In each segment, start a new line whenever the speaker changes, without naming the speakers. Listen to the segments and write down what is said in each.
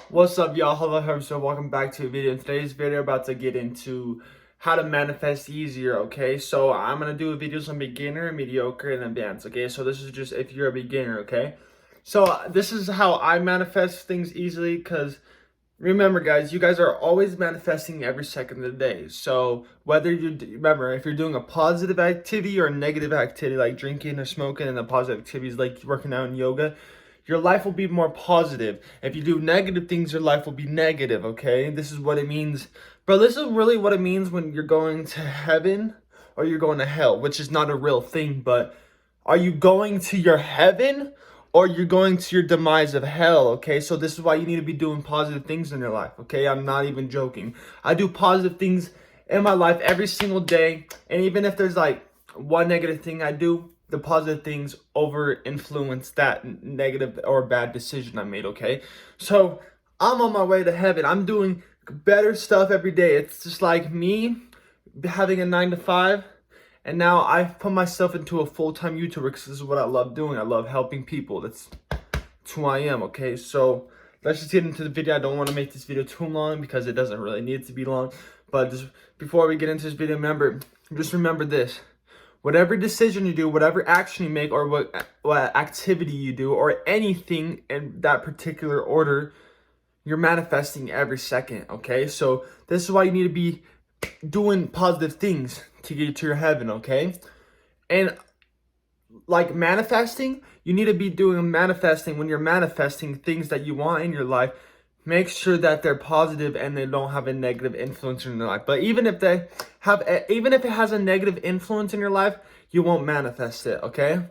What's up, y'all? Hello, Herbster. Welcome back to a video. In today's video, about to get into how to manifest easier, okay? So I'm going to do videos on beginner, mediocre, and advanced, okay? So this is just if you're a beginner, okay? So this is how I manifest things easily because remember, guys, you guys are always manifesting every second of the day. So whether remember, if you're doing a positive activity or a negative activity like drinking or smoking, and the positive activities like working out and yoga, your life will be more positive. If you do negative things, your life will be negative, okay? This is what it means. Bro, this is really what it means when you're going to heaven or you're going to hell, which is not a real thing, but are you going to your heaven or you're going to your demise of hell, okay? So this is why you need to be doing positive things in your life, okay? I'm not even joking. I do positive things in my life every single day, and even if there's like one negative thing I do, the positive things over influence that negative or bad decision I made, okay? So I'm on my way to heaven. I'm doing better stuff every day. It's just like me having a 9 to 5, and now I've put myself into a full-time YouTuber because this is what I love doing. I love helping people. That's who I am, okay? So let's just get into the video. I don't want to make this video too long because it doesn't really need to be long. But just before we get into this video, remember this. Whatever decision you do, whatever action you make, or what activity you do, or anything in that particular order, you're manifesting every second, okay? So this is why you need to be doing positive things to get to your heaven, okay? And like manifesting, you need to be doing manifesting when you're manifesting things that you want in your life. Make sure that they're positive and they don't have a negative influence in your life. But even if it has a negative influence in your life, you won't manifest it, okay?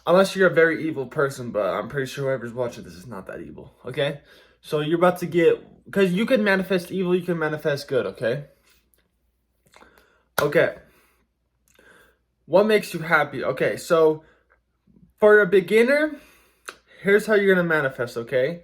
Unless you're a very evil person, but I'm pretty sure whoever's watching this is not that evil, okay? So you're about to because you can manifest evil, you can manifest good, okay? Okay. What makes you happy? Okay, so for a beginner, here's how you're gonna manifest, okay?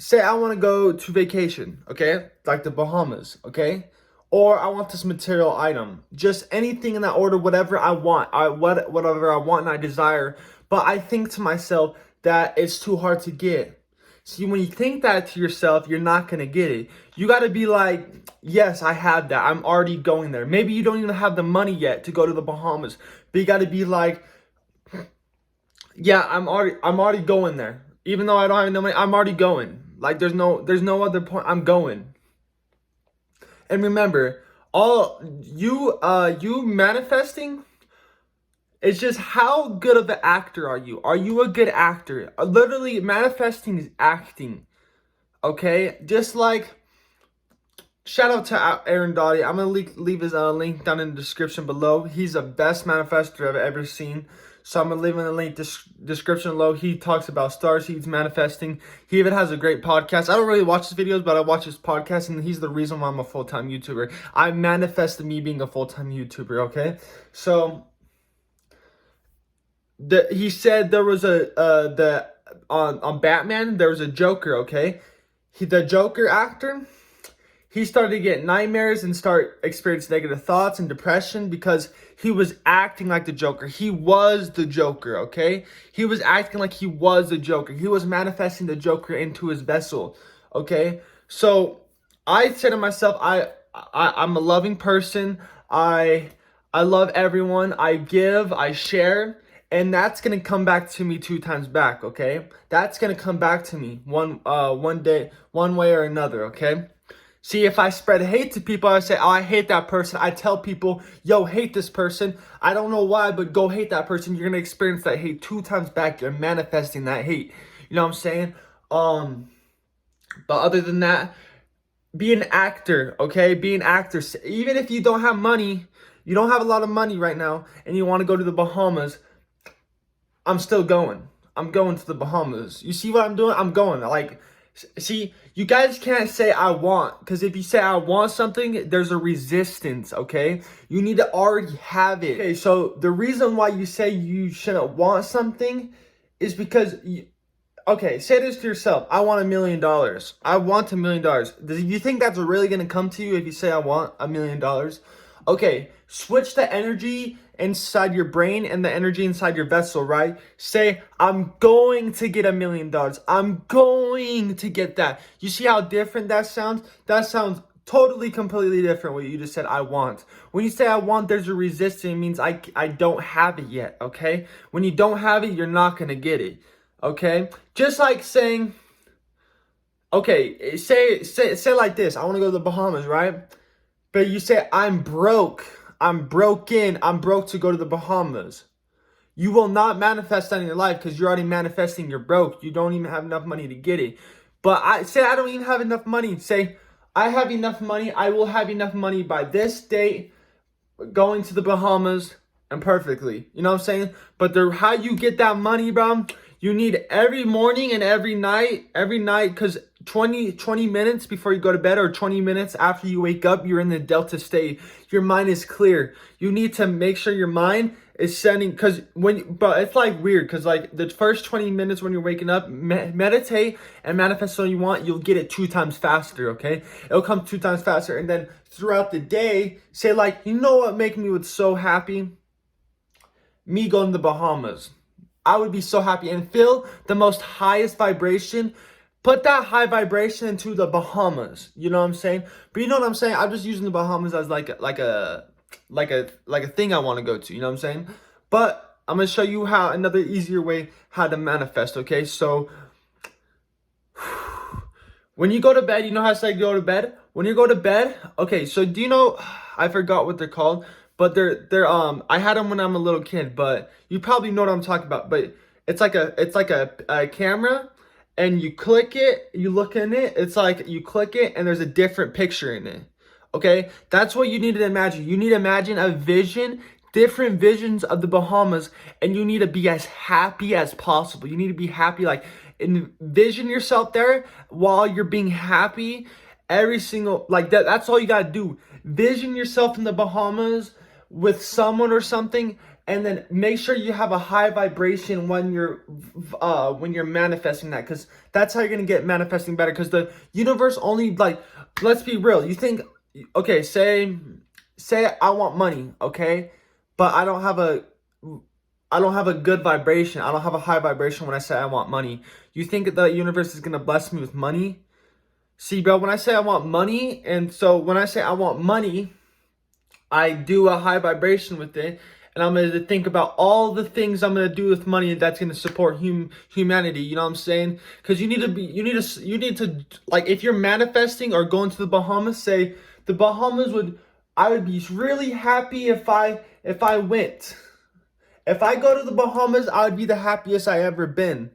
Say I want to go to vacation, okay? Like the Bahamas, okay? Or I want this material item. Just anything in that order, whatever I want. Whatever I want and I desire. But I think to myself that it's too hard to get. See, when you think that to yourself, you're not going to get it. You got to be like, yes, I have that. I'm already going there. Maybe you don't even have the money yet to go to the Bahamas. But you got to be like, yeah, I'm already going there. Even though I don't have no money, I'm already going. Like there's no other point. I'm going. And remember, all you manifesting, it's just how good of an actor are you? Are you a good actor? Literally, manifesting is acting. Okay? Just like shout out to Aaron Doughty. I'm gonna leave his link down in the description below. He's the best manifester I've ever seen. So I'm gonna leave in the link description below. He talks about star seeds, manifesting. He even has a great podcast. I don't really watch his videos, but I watch his podcast, and he's the reason why I'm a full-time YouTuber. I manifested me being a full-time YouTuber. Okay, so he said there was on Batman there was a Joker. Okay, the Joker actor. He started to get nightmares and start experiencing negative thoughts and depression because he was acting like the Joker. He was the Joker, okay? He was acting like he was the Joker. He was manifesting the Joker into his vessel, okay? So I said to myself, I'm a loving person. I love everyone. I give, I share, and that's gonna come back to me 2 times back, okay? That's gonna come back to me one day, one way or another, okay? See, if I spread hate to people, I say, oh, I hate that person. I tell people, yo, hate this person. I don't know why, but go hate that person. You're going to experience that hate 2 times back. You're manifesting that hate. You know what I'm saying? But other than that, be an actor, okay? Be an actor. Even if you don't have money, you don't have a lot of money right now, and you want to go to the Bahamas, I'm still going. I'm going to the Bahamas. You see what I'm doing? I'm going. Like, see, you guys can't say I want, because if you say I want something, there's a resistance, okay? You need to already have it. Okay, so the reason why you say you shouldn't want something is because, okay, say this to yourself. I want $1 million. I want $1 million. Do you think that's really going to come to you if you say I want $1 million? Okay, switch the energy inside your brain and the energy inside your vessel, right? Say, I'm going to get $1 million. I'm going to get that. You see how different that sounds? That sounds totally, completely different what you just said, I want. When you say I want, there's a resistance. It means I don't have it yet, okay? When you don't have it, you're not going to get it, okay? Just like saying, okay, say like this. I want to go to the Bahamas, right? But you say, I'm broke. I'm broken. I'm broke to go to the Bahamas. You will not manifest that in your life because you're already manifesting you're broke. You don't even have enough money to get it. But I don't even have enough money. Say, I have enough money. I will have enough money by this date going to the Bahamas and perfectly. You know what I'm saying? But how you get that money, bro, you need every morning and every night, because 20 minutes before you go to bed or 20 minutes after you wake up, you're in the delta state. Your mind is clear. You need to make sure your mind is sending, but it's like weird, because like the first 20 minutes when you're waking up, meditate and manifest what you want, you'll get it 2 times faster, okay? It'll come 2 times faster. And then throughout the day, say like, you know what make me so happy? Me going to the Bahamas. I would be so happy and feel the most highest vibration. Put that high vibration into the Bahamas. You know what I'm saying? But you know what I'm saying? I'm just using the Bahamas as like a thing I want to go to. You know what I'm saying? But I'm gonna show you another easier way how to manifest. Okay, so when you go to bed, you know how to say go to bed. When you go to bed, okay. So do you know? I forgot what they're called. But they're I had them when I'm a little kid, but you probably know what I'm talking about. But it's like a camera, and you click it, you look in it, it's like you click it and there's a different picture in it. Okay? That's what you need to imagine. You need to imagine a vision, different visions of the Bahamas, and you need to be as happy as possible. You need to be happy, like envision yourself there while you're being happy every single that's all you got to do. Vision yourself in the Bahamas with someone or something, and then make sure you have a high vibration when you're manifesting that, because that's how you're gonna get manifesting better. Because the universe only, like, let's be real, you think, okay, say I want money, okay, but I don't have a good vibration, I don't have a high vibration when I say I want money. You think that the universe is gonna bless me with money? See, bro, when I say I want money, and so when I say I want money, I do a high vibration with it, and I'm going to think about all the things I'm going to do with money that's going to support humanity. You know what I'm saying? Because you need to, like, if you're manifesting or going to the Bahamas, say the Bahamas I would be really happy if I went. If I go to the Bahamas, I would be the happiest I ever been.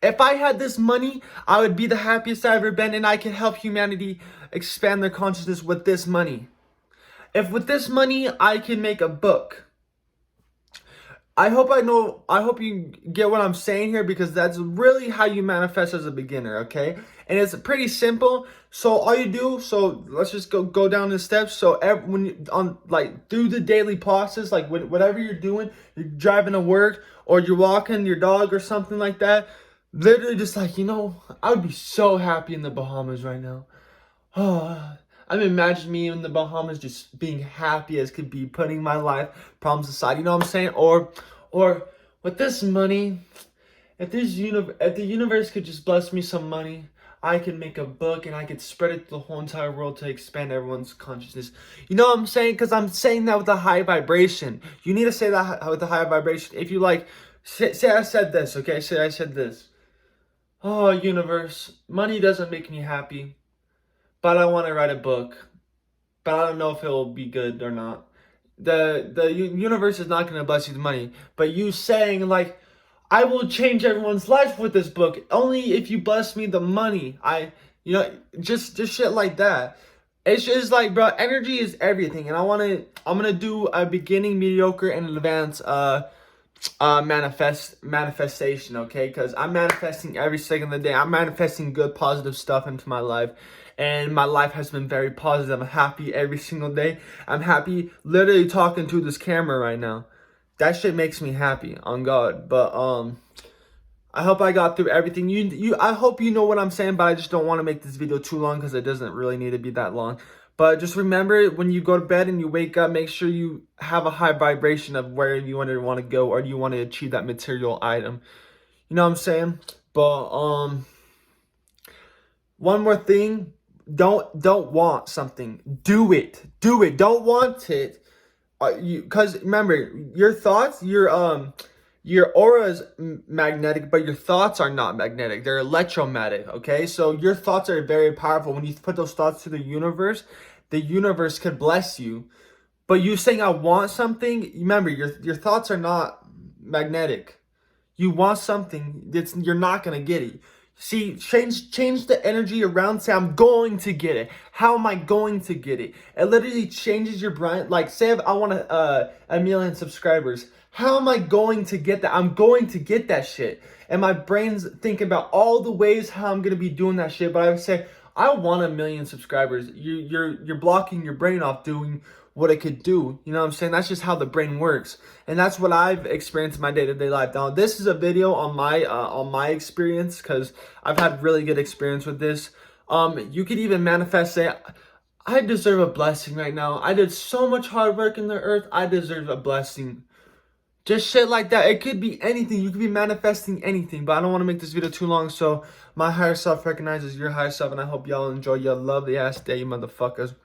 If I had this money, I would be the happiest I ever been, and I can help humanity expand their consciousness with this money. If with this money, I can make a book. I hope you get what I'm saying here, because that's really how you manifest as a beginner, okay? And it's pretty simple. So all you do, so let's just go down the steps. So when you, through the daily process, like whatever you're doing, you're driving to work or you're walking your dog or something like that, literally just like, I would be so happy in the Bahamas right now. Oh, I'm imagining me in the Bahamas just being happy as could be, putting my life problems aside. You know what I'm saying? Or with this money, if the universe could just bless me some money, I could make a book and I could spread it to the whole entire world to expand everyone's consciousness. You know what I'm saying? Because I'm saying that with a high vibration. You need to say that with a high vibration. If you say I said this, okay? Say I said this. Oh, universe, money doesn't make me happy, but I want to write a book, but I don't know if it will be good or not. The universe is not going to bless you with money, but you saying like, I will change everyone's life with this book, only if you bless me the money. Just shit like that. It's just like, bro, energy is everything, and I'm gonna do a beginning, mediocre, and advanced manifestation, okay? Because I'm manifesting every second of the day. I'm manifesting good, positive stuff into my life, and my life has been very positive. I'm happy every single day. I'm happy literally talking to this camera right now. That shit makes me happy, on God. But I hope I got through everything. I hope you know what I'm saying, but I just don't want to make this video too long because it doesn't really need to be that long. But just remember, when you go to bed and you wake up, make sure you have a high vibration of where you want to go, or you want to achieve that material item. You know what I'm saying? But one more thing, don't want something. Do it. Do it. Don't want it. Because remember, your thoughts, your aura is magnetic, but your thoughts are not magnetic. They're electromagnetic, okay? So your thoughts are very powerful. When you put those thoughts to the universe could bless you. But you saying I want something, remember, your thoughts are not magnetic. You want something, you're not going to get it. See, change the energy around. Say, I'm going to get it. How am I going to get it? It literally changes your brain. Like, say if I want a million subscribers. How am I going to get that? I'm going to get that shit. And my brain's thinking about all the ways how I'm going to be doing that shit. But I would say, I want 1 million subscribers. You're blocking your brain off doing what it could do. You know what I'm saying? That's just how the brain works. And that's what I've experienced in my day-to-day life. Now, this is a video on my experience, because I've had really good experience with this. You could even manifest, say, I deserve a blessing right now. I did so much hard work in the earth. I deserve a blessing. Just shit like that. It could be anything. You could be manifesting anything. But I don't want to make this video too long. So my higher self recognizes your higher self. And I hope y'all enjoy your lovely ass day, you motherfuckers.